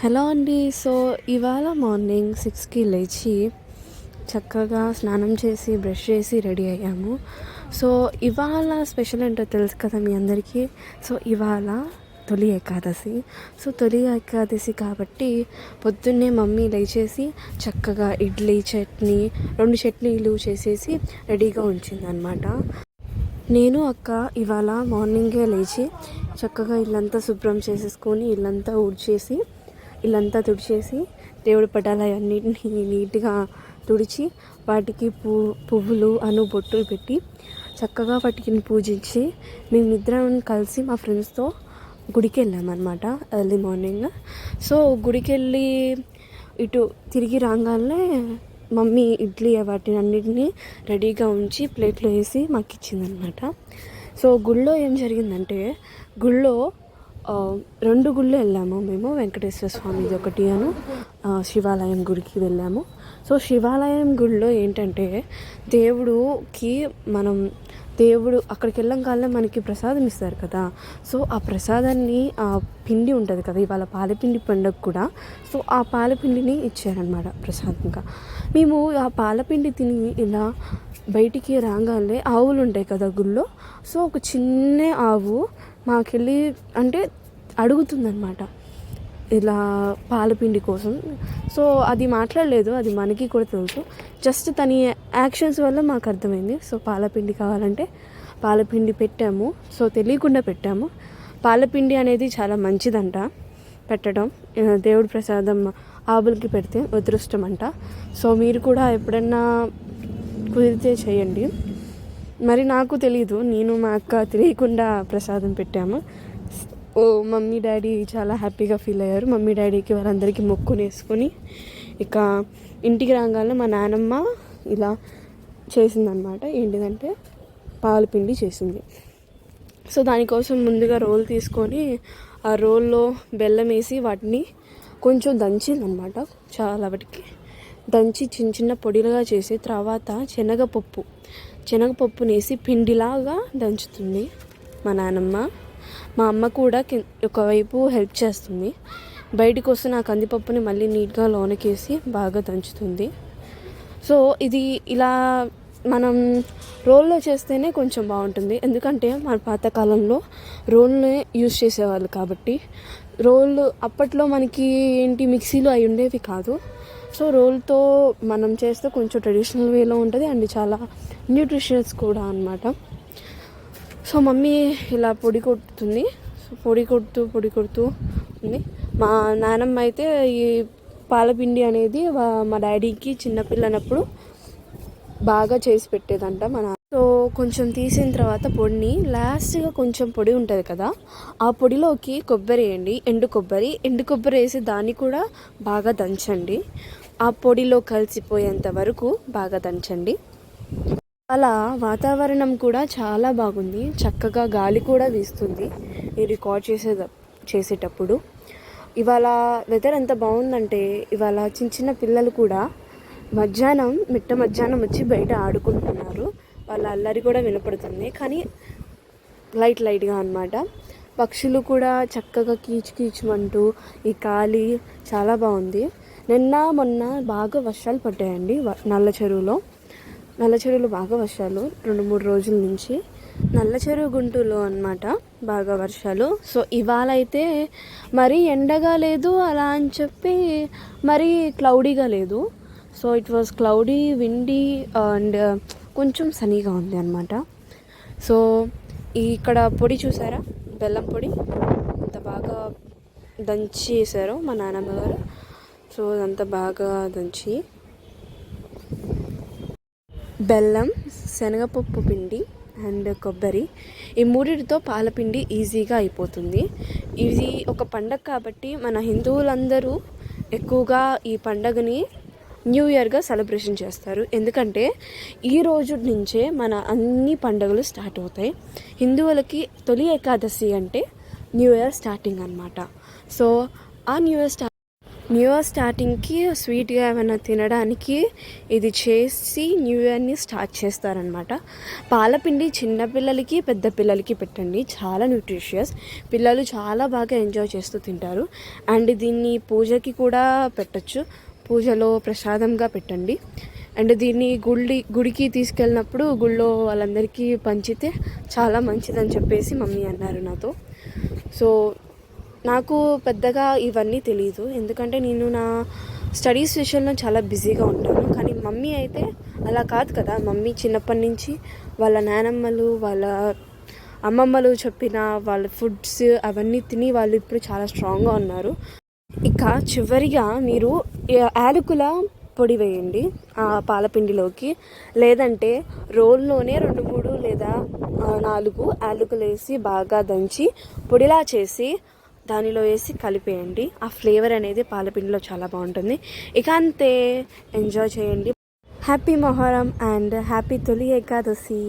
Hello అండి. So ఇవాళ morning 6కి లేచి చక్కగా స్నానం చేసి బ్రష్ చేసి రెడీ అయ్యాము. సో ఇవాళ స్పెషల్ ఏంటో తెలుసు కదా మీ అందరికీ. సో ఇవాళ తొలి ఏకాదశి. సో తొలి ఏకాదశి కాబట్టి పొద్దున్నే మమ్మీ లేచేసి చక్కగా ఇడ్లీ చట్నీ 2 చట్నీలు చేసేసి రెడీగా ఉంచిందనమాట. నేను అక్క ఇవాళ మార్నింగే లేచి చక్కగా ఇల్లంతా శుభ్రం చేసేసుకొని ఇల్లంతా ఊడ్చేసి ఇల్లంతా తుడిచేసి దేవుడి పటాలన్నింటినీ నీట్గా తుడిచి వాటికి పువ్వులు బొట్టులు పెట్టి చక్కగా వాటికి పూజించి మేమిద్దరం కలిసి మా ఫ్రెండ్స్తో గుడికి వెళ్ళామన్నమాట ఎర్లీ మార్నింగ్. సో గుడికి వెళ్ళి ఇటు తిరిగి రాగానే మమ్మీ ఇడ్లీ వాటిని అన్నిటినీ రెడీగా ఉంచి ప్లేట్లో వేసి మాకు ఇచ్చిందనమాట. సో గుళ్ళో ఏం జరిగిందంటే గుళ్ళో 2 గుళ్ళు వెళ్ళాము మేము. వెంకటేశ్వర స్వామిది ఒకటి శివాలయం గుడికి వెళ్ళాము. సో శివాలయం గుడిలో ఏంటంటే దేవుడు అక్కడికి వెళ్ళంగానే మనకి ప్రసాదం ఇస్తారు కదా. సో ఆ ప్రసాదాన్ని ఆ పిండి ఉంటుంది కదా, ఇవాళ పాలపిండి పండుగ కూడా. సో ఆ పాలపిండిని ఇచ్చారనమాట ప్రసాదంగా. మేము ఆ పాలపిండి తిని ఇలా బయటికి రాగానే ఆవులు ఉంటాయి కదా గుళ్ళో. సో ఒక చిన్న ఆవు మాకెళ్ళి అంటే అడుగుతుందన్నమాట ఇలా పాలపిండి కోసం. సో అది మాట్లాడలేదు, అది మనకి కూడా తెలుసు. జస్ట్ తన యాక్షన్స్ వల్ల మాకు అర్థమైంది. సో పాలపిండి కావాలంటే పాలపిండి పెట్టాము. సో తెలియకుండా పెట్టాము. పాలపిండి అనేది చాలా మంచిదంట పెట్టడం. దేవుడి ప్రసాదం ఆవులకి పెడితే అదృష్టం అంట. సో మీరు కూడా ఎప్పుడన్నా కుదిరితే చేయండి. మరి నాకు తెలీదు, నేను మా అక్క తెలియకుండా ప్రసాదం పెట్టాము. మమ్మీ డాడీ చాలా హ్యాపీగా ఫీల్ అయ్యారు. మమ్మీ డాడీకి వాళ్ళందరికీ మొక్కుని వేసుకొని ఇక ఇంటికి రాగానే మా నాన్నమ్మ ఇలా చేసిందనమాట. ఏంటిదంటే పాలపిండి చేసింది. సో దానికోసం ముందుగా రోల్ తీసుకొని ఆ రోల్లో బెల్లం వేసి వాటిని కొంచెం దంచిందనమాట. చాలా వాటికి దంచి చిన్న చిన్న పొడిలుగా చేసి తర్వాత శనగపప్పునేసి పిండిలాగా దంచుతుంది మా నాన్నమ్మ. మా అమ్మ కూడా ఒకవైపు హెల్ప్ చేస్తుంది. బయటికి వస్తే నా కందిపప్పుని మళ్ళీ నీట్గా లోనకేసి బాగా దంచుతుంది. సో ఇది ఇలా మనం రోల్లో చేస్తేనే కొంచెం బాగుంటుంది. ఎందుకంటే మన పాతకాలంలో రోల్ని యూజ్ చేసేవాళ్ళు కాబట్టి. రోల్ అప్పట్లో మనకి మిక్సీలో అవి ఉండేవి కాదు. సో రోల్తో మనం చేస్తే కొంచెం ట్రెడిషనల్ వేలో ఉంటుంది అండ్ చాలా న్యూట్రిషన్స్ కూడా అనమాట. సో మమ్మీ ఇలా పొడి కొడుతుంది. సో పొడి కొడుతూ ఉంది. మా నాన్నమ్మ అయితే ఈ పాలపిండి అనేది మా డాడీకి చిన్నపిల్లనప్పుడు బాగా చేసి పెట్టేదంట మా నాన్న. సో కొంచెం తీసిన తర్వాత పొడిని లాస్ట్గా కొంచెం పొడి ఉంటుంది కదా, ఆ పొడిలోకి కొబ్బరి వేయండి. ఎండు కొబ్బరి వేసి దాన్ని కూడా బాగా దంచండి. ఆ పొడిలో కలిసిపోయేంత వరకు బాగా దంచండి. అలా వాతావరణం కూడా చాలా బాగుంది. చక్కగా గాలి కూడా వీస్తుంది ఈ రికార్డ్ చేసేటప్పుడు. ఇవాళ వెదర్ ఎంత బాగుందంటే ఇవాళ చిన్న పిల్లలు కూడా మిట్ట మధ్యాహ్నం వచ్చి బయట ఆడుకుంటున్నారు. వాళ్ళ అల్లరి కూడా వినపడుతుంది, కానీ లైట్గా అన్నమాట. పక్షులు కూడా చక్కగా కీచుమంటూ ఈ గాలి చాలా బాగుంది. మొన్న బాగా వర్షాలు పడ్డాయండి నల్ల చెరువులో బాగా వర్షాలు 2-3 రోజుల నుంచి. నల్ల చెరువు గుంటూరులో అన్నమాట బాగా వర్షాలు. సో ఇవాళ అయితే మరీ ఎండగా లేదు అలా అని చెప్పి మరీ క్లౌడీగా లేదు. So it was cloudy, windy and కొంచెం సనీగా ఉంది అన్నమాట. సో ఇక్కడ పొడి చూసారా, బెల్లం పొడి అంత బాగా దంచి వేసారు మా నాన్నమ్మ గారు. సో అదంతా బాగా దంచి బెల్లం, శనగపప్పు పిండి అండ్ కొబ్బరి ఈ 3టితో పాలపిండి ఈజీగా అయిపోతుంది. ఇది ఒక పండగ కాబట్టి మన హిందువులందరూ ఎక్కువగా ఈ పండగని న్యూ ఇయర్గా సెలబ్రేషన్ చేస్తారు. ఎందుకంటే ఈ రోజు నుంచే మన అన్ని పండుగలు స్టార్ట్ అవుతాయి. హిందువులకి తొలి ఏకాదశి అంటే న్యూ ఇయర్ స్టార్టింగ్ అన్నమాట. సో ఆ న్యూ ఇయర్ న్యూ ఇయర్ స్టార్టింగ్కి స్వీట్గా ఏమైనా తినడానికి ఇది చేసి న్యూ ఇయర్ని స్టార్ట్ చేస్తారనమాట. పాలపిండి చిన్నపిల్లలకి పెద్ద పిల్లలకి పెట్టండి, చాలా న్యూట్రిషియస్. పిల్లలు చాలా బాగా ఎంజాయ్ చేస్తూ తింటారు. అండ్ దీన్ని పూజకి కూడా పెట్టచ్చు, పూజలో ప్రసాదంగా పెట్టండి. అండ్ దీన్ని గుడికి తీసుకెళ్ళినప్పుడు గుళ్ళో వాళ్ళందరికీ పంచితే చాలా మంచిదని చెప్పేసి మమ్మీ అన్నారు నాతో. సో నాకు పెద్దగా ఇవన్నీ తెలీదు, ఎందుకంటే నేను నా స్టడీస్ విషయంలో చాలా బిజీగా ఉంటాను. కానీ మమ్మీ అయితే అలా కాదు కదా. మమ్మీ చిన్నప్పటి నుంచి వాళ్ళ నానమ్మలు వాళ్ళ అమ్మమ్మలు చెప్పిన వాళ్ళ ఫుడ్స్ అవన్నీ తిని వాళ్ళు ఇప్పుడు చాలా స్ట్రాంగ్గా ఉన్నారు. ఇక చివరిగా మీరు యాలకుల పొడి వేయండి ఆ పాలపిండిలోకి, లేదంటే రోల్లోనే 2-3 లేదా 4 యాలకులు వేసి బాగా దంచి పొడిలా చేసి దానిలో వేసి కలిపేయండి. ఆ ఫ్లేవర్ అనేది పాలపిండిలో చాలా బాగుంటుంది. ఇక అంతే, ఎంజాయ్ చేయండి. హ్యాపీ మొహరం అండ్ హ్యాపీ తొలి ఏకాదశి.